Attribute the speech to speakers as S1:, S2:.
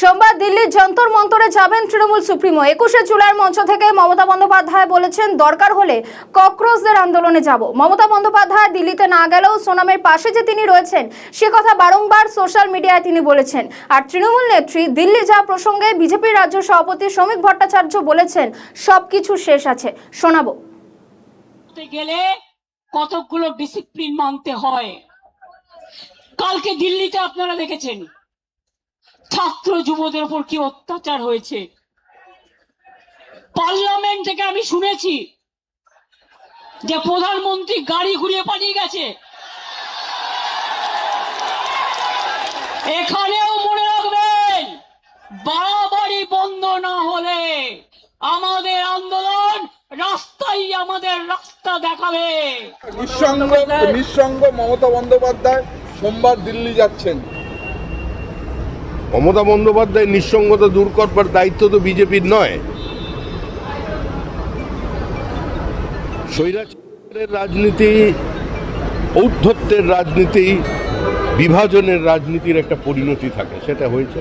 S1: সোমবার দিল্লির যন্তর মন্তরে যাবেন তৃণমূল সুপ্রিমো। 21শে জুলাইয়ের মঞ্চ থেকে মমতা বন্দ্যোপাধ্যায় বলেছেন, দরকার হলে ককরোচদের আন্দোলনে যাব। মমতা বন্দ্যোপাধ্যায় দিল্লিতে না গেলেও সোনামের পাশে যে তিনি রয়েছেন সে কথা বারংবার সোশ্যাল মিডিয়ায় তিনি বলেছেন। আর তৃণমূল নেত্রী দিল্লি যা প্রসঙ্গে বিজেপির রাজ্য সভাপতি শ্রমিক ভট্টাচার্য বলেছেন, সবকিছু শেষ আছে। শোনাবো।
S2: গেলে কতগুলো ডিসিপ্লিন মানতে হয়। কালকে দিল্লিতে আপনারা দেখেছেন ছাত্র যুবদের উপর কি অত্যাচার হয়েছে। পার্লামেন্ট থেকে আমি শুনেছি যে প্রধানমন্ত্রী গাড়ি ঘুরিয়ে পালিয়ে গেছে। এখানেও মনে রাখবেন, বাড়াবাড়ি বন্ধ না হলে আমাদের আন্দোলন রাস্তায় আমাদের রাস্তা দেখাবে।
S3: নিঃসঙ্গ মমতা বন্দ্যোপাধ্যায় সোমবার দিল্লি যাচ্ছেন।
S4: মমতা বন্দ্যোপাধ্যায় নিঃসঙ্গতা দূর করবার দায়িত্ব তো বিজেপির নয়। স্বৈরাচারের রাজনীতি, ঔদ্ধত্যের রাজনীতি, বিভাজনের রাজনীতির একটা পরিণতি থাকে, সেটা হয়েছে।